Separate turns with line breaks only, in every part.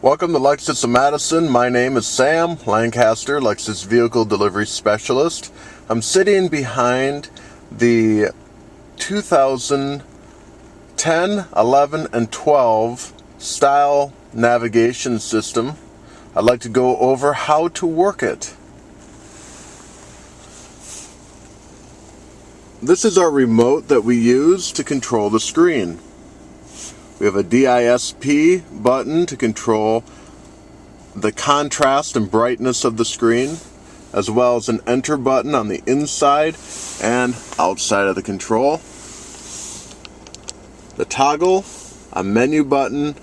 Welcome to Lexus of Madison. My name is Sam Lancaster, Lexus Vehicle Delivery Specialist. I'm sitting behind the 2010, 11, and 12 style navigation system. I'd like to go over how to work it. This is our remote that we use to control the screen. We have a DISP button to control the contrast and brightness of the screen, as well as an enter button on the inside and outside of the control. The toggle, a menu button,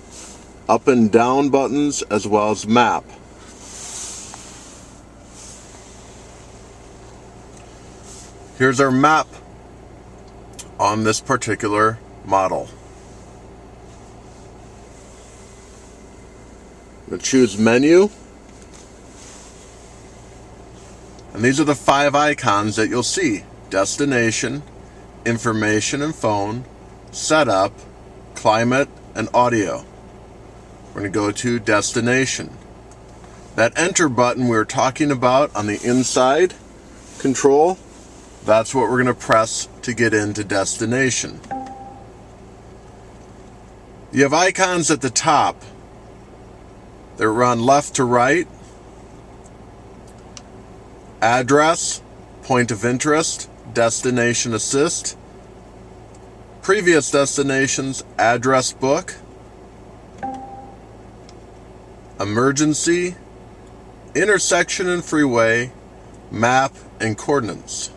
up and down buttons, as well as map. Here's our map on this particular model. We'll choose menu, and these are the 5 icons that you'll see: destination, information and phone, setup, climate, and audio. We're going to go to destination. That enter button we were talking about on the inside control, that's what we're going to press to get into destination. You have icons at the top. They run left to right. Address, point of interest, destination assist, previous destinations, address book, emergency, intersection and freeway, map, and coordinates.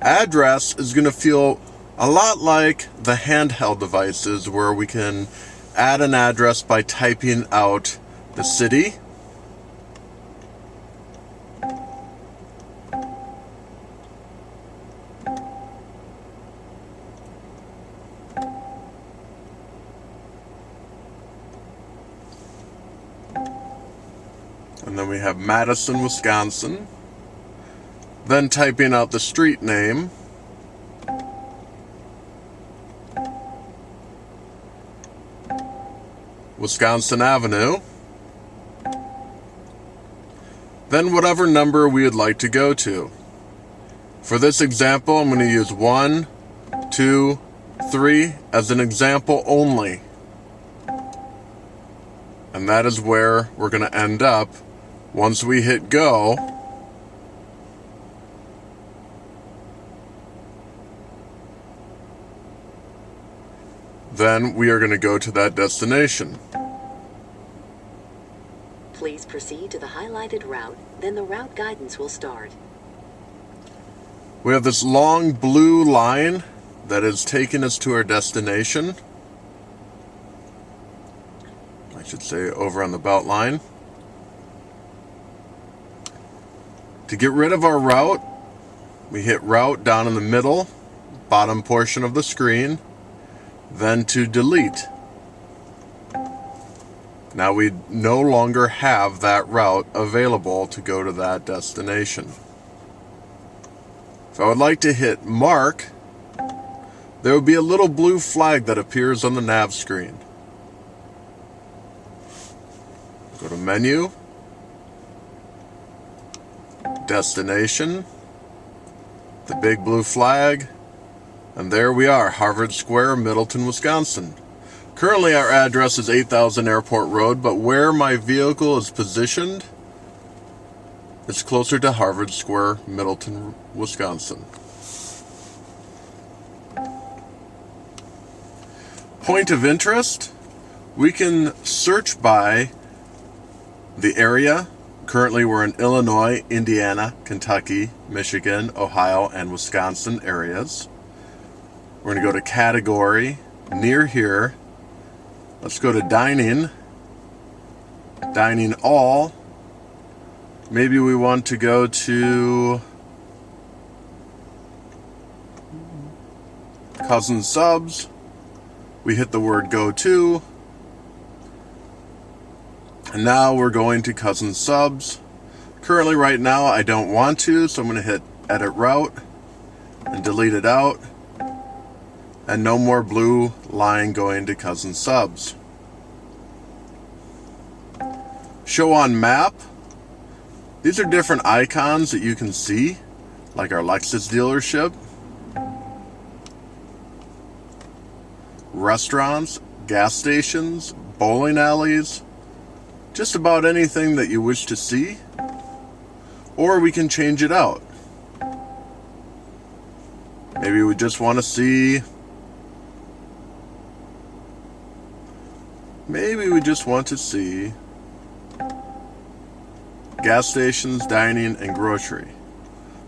Address is going to feel a lot like the handheld devices, where we can add an address by typing out the city, and then we have Madison, Wisconsin, then typing out the street name, Wisconsin Avenue, then whatever number we would like to go to. For this example, I'm going to use 1, 2, 3 as an example only. And that is where we're going to end up once we hit go. Then we are going to go to that destination.
Please proceed to the highlighted route, then the route guidance will start.
We have this long blue line that is taking us to our destination. I should say over on the belt line. To get rid of our route, we hit route down in the middle, bottom portion of the screen. Then to delete. Now we no longer have that route available to go to that destination. If I would like to hit mark, there will be a little blue flag that appears on the nav screen. Go to menu, destination, the big blue flag, and there we are, Harvard Square, Middleton, Wisconsin. Currently our address is 8000 Airport Road, but where my vehicle is positioned, it's closer to Harvard Square, Middleton, Wisconsin. Point of interest, we can search by the area. Currently we're in Illinois, Indiana, Kentucky, Michigan, Ohio, and Wisconsin areas. We're going to go to category, near here. Let's go to dining, dining all. Maybe we want to go to cousin subs. We hit the word go to. And now we're going to cousin subs. Currently right now I don't want to, so I'm going to hit edit route and delete it out. and no more blue line going to Cousin Subs. Show on map. These are different icons that you can see, like our Lexus dealership, restaurants, gas stations, bowling alleys, just about anything that you wish to see, or we can change it out. Maybe we just want to see, gas stations, dining, and grocery.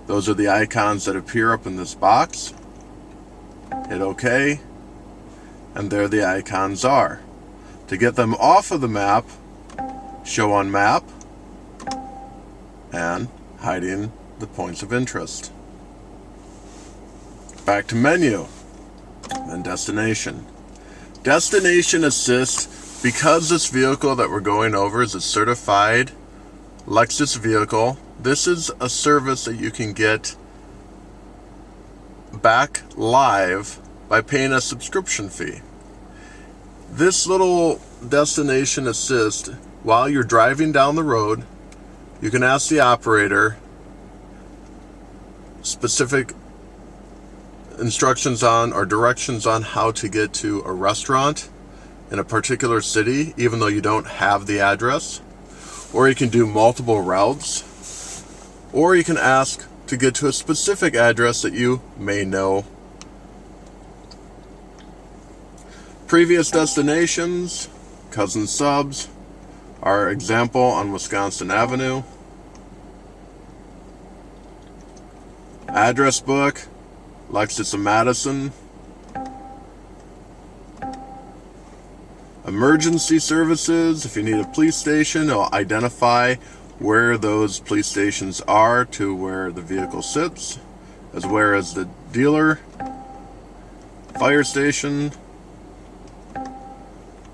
Those are the icons that appear up in this box. Hit OK, and there the icons are. To get them off of the map, show on map, and hiding the points of interest. Back to menu, then destination. Destination assist, because this vehicle that we're going over is a certified Lexus vehicle, this is a service that you can get back live by paying a subscription fee. This little destination assist, while you're driving down the road, you can ask the operator specific instructions on or directions on how to get to a restaurant in a particular city, even though you don't have the address. Or you can do multiple routes, or you can ask to get to a specific address that you may know. Previous destinations, Cousin Subs, our example on Wisconsin Avenue. Address book, Lexus of Madison. Emergency services, if you need a police station, it'll identify where those police stations are to where the vehicle sits, as well as the dealer, fire station,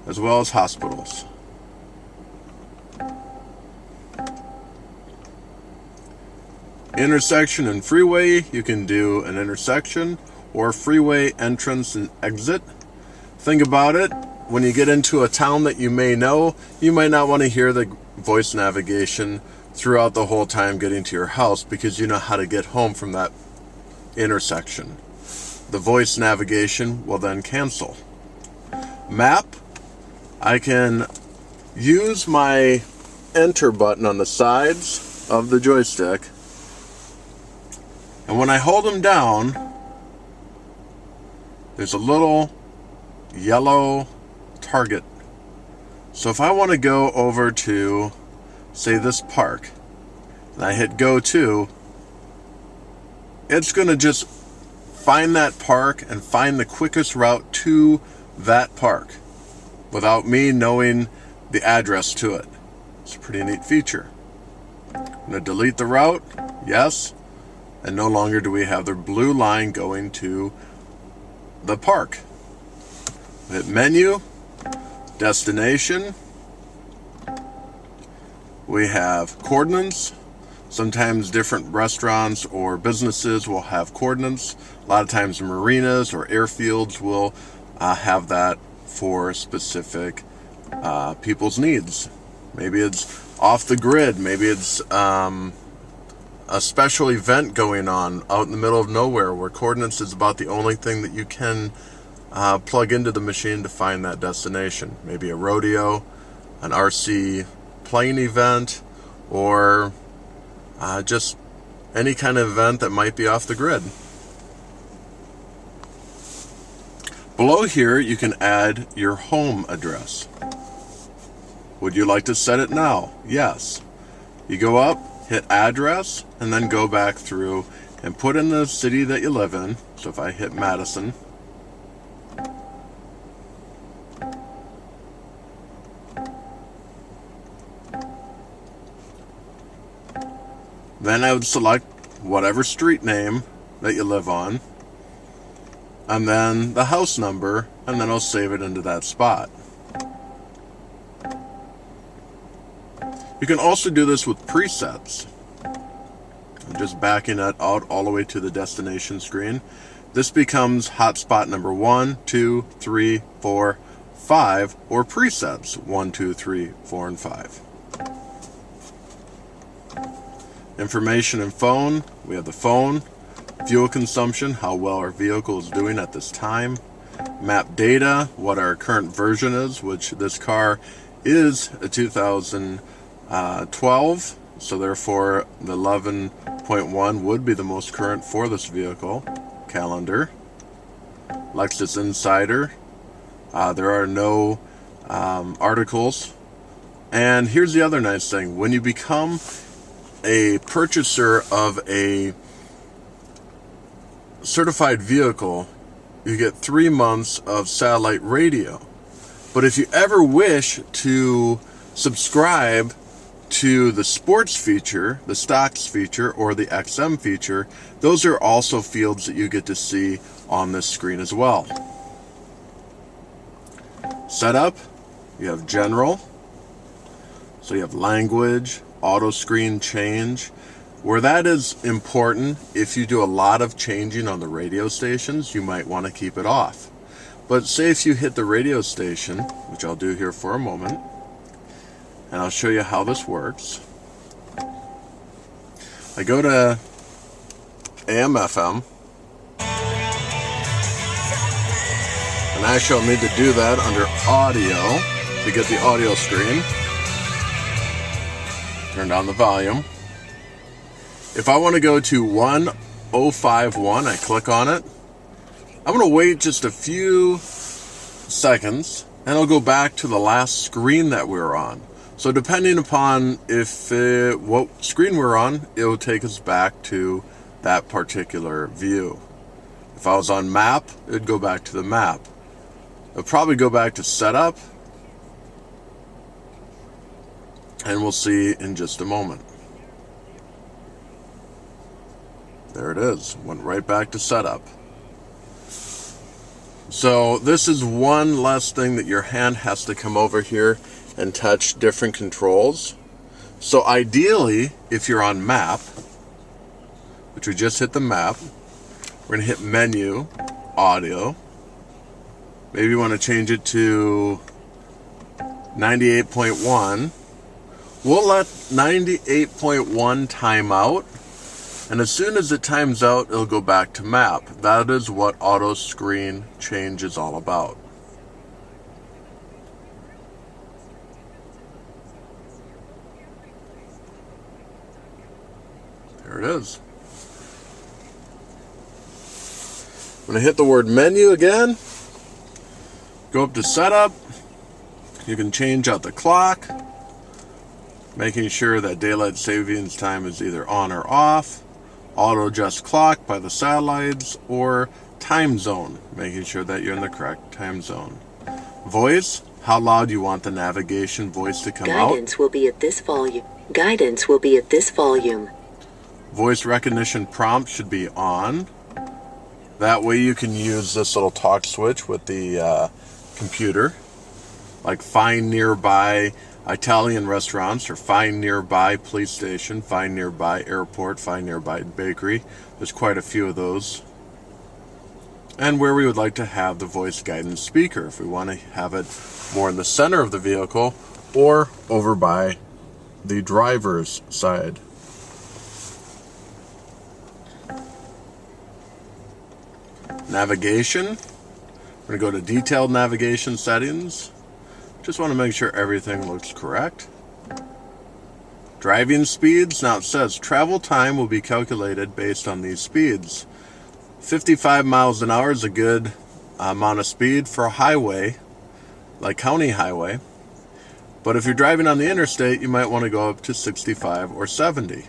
as well as hospitals. Intersection and freeway, you can do an intersection or freeway entrance and exit. Think about it. When you get into a town that you may know, you might not want to hear the voice navigation throughout the whole time getting to your house because you know how to get home from that intersection. The voice navigation will then cancel. Map, I can use my enter button on the sides of the joystick, and when I hold them down, there's a little yellow target. So if I want to go over to, say, this park, and I hit go to, it's going to just find that park and find the quickest route to that park without me knowing the address to it. It's a pretty neat feature. I'm going to delete the route, yes, and no longer do we have the blue line going to the park. Hit menu, destination. We have coordinates. Sometimes different restaurants or businesses will have coordinates. A lot of times marinas or airfields will have that for specific people's needs. Maybe it's off the grid. Maybe it's a special event going on out in the middle of nowhere where coordinates is about the only thing that you can plug into the machine to find that destination. Maybe a rodeo, an RC plane event, or just any kind of event that might be off the grid. Below here, you can add your home address. Would you like to set it now? Yes. You go up, hit address, and then go back through and put in the city that you live in. So if I hit Madison, then I would select whatever street name that you live on, and then the house number, and then I'll save it into that spot. You can also do this with presets. I'm just backing it out all the way to the destination screen. this becomes hotspot number 1, 2, 3, 4, 5, or presets 1, 2, 3, 4, and 5. Information and phone. We have the phone, fuel consumption, how well our vehicle is doing at this time, map data, what our current version is, which this car is a 2012, so therefore the 11.1 would be the most current for this vehicle. Calendar, Lexus Insider, there are no articles. And here's the other nice thing: when you become a purchaser of a certified vehicle, you get 3 months of satellite radio. But if you ever wish to subscribe to the sports feature, the stocks feature, or the XM feature, those are also fields that you get to see on this screen as well. Setup, you have general, so you have language, auto screen change. Where that is important, if you do a lot of changing on the radio stations, you might want to keep it off. But say if you hit the radio station, which I'll do here for a moment, and I'll show you how this works. I go to AM FM, and actually I'll need to do that under audio to get the audio screen. Turn down the volume. If I want to go to 1051, I click on it. I'm going to wait just a few seconds, and I'll go back to the last screen that we were on. So depending upon what screen we're on, it will take us back to that particular view. If I was on map, it would go back to the map. It'll probably go back to setup, and we'll see in just a moment. There it is, went right back to setup. So this is one less thing that your hand has to come over here and touch different controls. So ideally, if you're on map, which we just hit the map, we're gonna hit menu, audio. Maybe you want to change it to 98.1. We'll let 98.1 time out, and as soon as it times out, it'll go back to map. That is what auto screen change is all about. There it is. I'm going to hit the word menu again. Go up to setup. You can change out the clock, making sure that daylight savings time is either on or off. Auto adjust clock by the satellites, or time zone, making sure that you're in the correct time zone. Voice, how loud you want the navigation voice to come out.
Guidance will be at this volume. Guidance will be at this volume.
Voice recognition prompt should be on. That way you can use this little talk switch with the computer, like find nearby Italian restaurants, or find nearby police station, find nearby airport, find nearby bakery. There's quite a few of those. And where we would like to have the voice guidance speaker, if we want to have it more in the center of the vehicle or over by the driver's side. Navigation, we're going to go to detailed navigation settings. Just want to make sure everything looks correct. Driving speeds, now it says travel time will be calculated based on these speeds. 55 miles an hour is a good amount of speed for a highway, like county highway. But if you're driving on the interstate, you might want to go up to 65 or 70.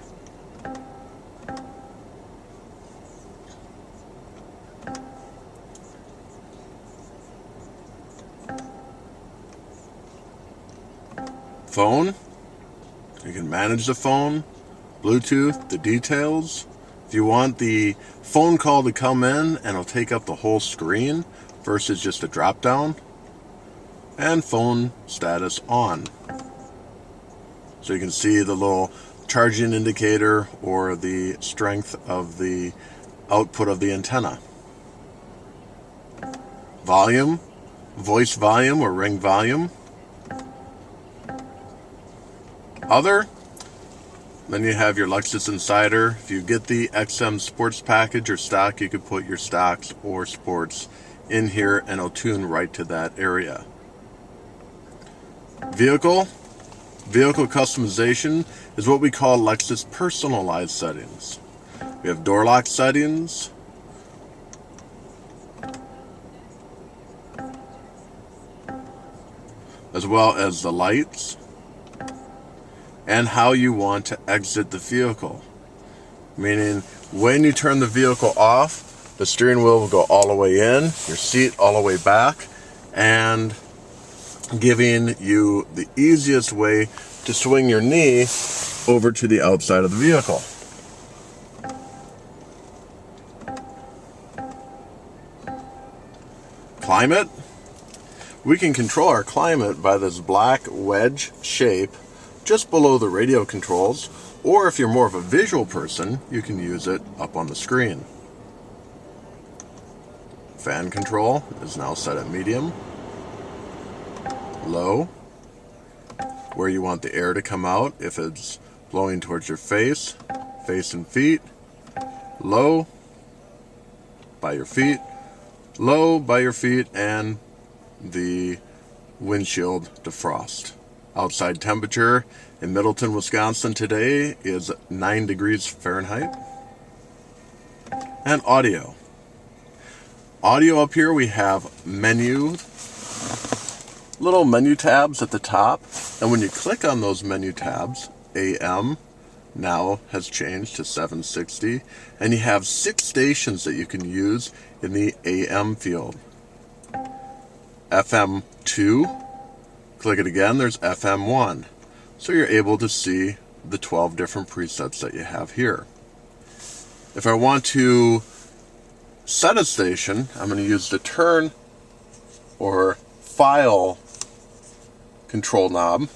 Phone, you can manage the phone, Bluetooth, the details. If you want the phone call to come in and it'll take up the whole screen versus just a drop down. And phone status on. So you can see the little charging indicator or the strength of the output of the antenna. volume, voice volume or ring volume. Other, then you have your Lexus Insider. If you get the XM Sports package or stock, you could put your stocks or sports in here and it'll tune right to that area. Vehicle customization is what we call Lexus personalized settings. We have door lock settings, as well as the lights, and how you want to exit the vehicle. Meaning, when you turn the vehicle off, the steering wheel will go all the way in, your seat all the way back, and giving you the easiest way to swing your knee over to the outside of the vehicle. Climate. We can control our climate by this black wedge shape just below the radio controls, or if you're more of a visual person, you can use it up on the screen. Fan control is now set at medium. Low, where you want the air to come out if it's blowing towards your face and feet. Low by your feet. Low by your feet and the windshield defrost. Outside temperature in Middleton, Wisconsin today is 9 degrees Fahrenheit. And audio. Audio up here we have little menu tabs at the top, and when you click on those menu tabs, AM now has changed to 760, and you have 6 stations that you can use in the AM field. FM 2, click it again, there's FM 1. So you're able to see the 12 different presets that you have here. If I want to set a station, I'm going to use the turn or file control knob.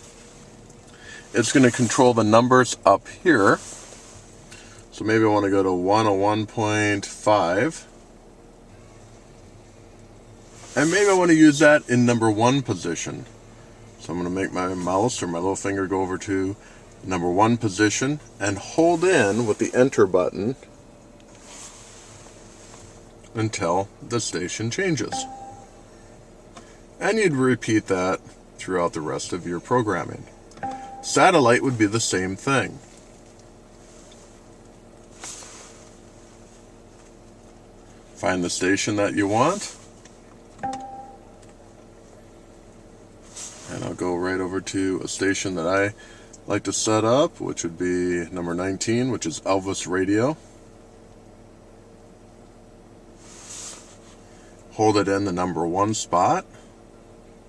It's going to control the numbers up here. So maybe I want to go to 101.5. And maybe I want to use that in number 1 position. So I'm going to make my mouse or my little finger go over to number 1 position and hold in with the enter button until the station changes. And you'd repeat that throughout the rest of your programming. Satellite would be the same thing. Find the station that you want. And I'll go right over to a station that I like to set up, which would be number 19, which is Elvis Radio. Hold it in the number 1 spot.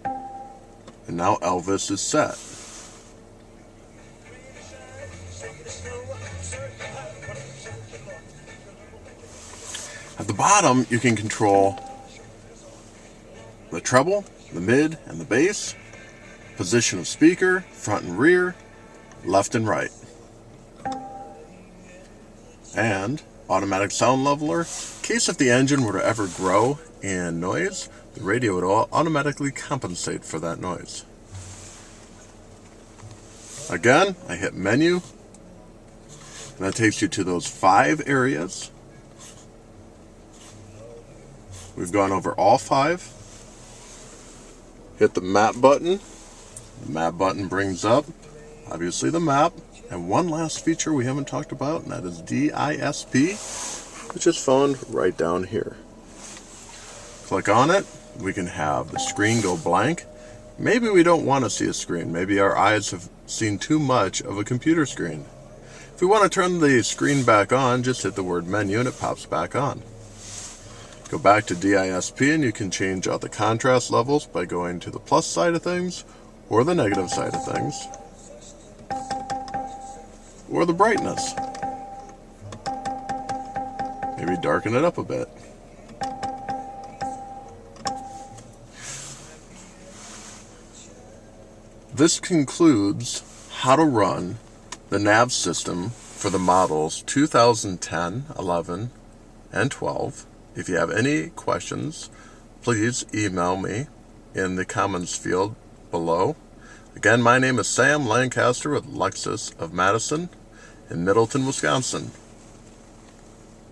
And now Elvis is set. At the bottom, you can control the treble, the mid, and the bass, position of speaker, front and rear, left and right. And automatic sound leveler. In case if the engine were to ever grow in noise, the radio would automatically compensate for that noise. Again, I hit menu, and that takes you to those 5 areas. We've gone over all 5. Hit the map button. The map button brings up, obviously, the map. And one last feature we haven't talked about, and that is DISP, which is found right down here. Click on it. We can have the screen go blank. Maybe we don't want to see a screen. Maybe our eyes have seen too much of a computer screen. If we want to turn the screen back on, just hit the word menu and it pops back on. Go back to DISP and you can change out the contrast levels by going to the plus side of things or the negative side of things or the brightness. Maybe darken it up a bit. This concludes how to run the nav system for the models 2010, 11, and 12. If you have any questions, please email me in the comments field below. Again, my name is Sam Lancaster with Lexus of Madison in Middleton, Wisconsin.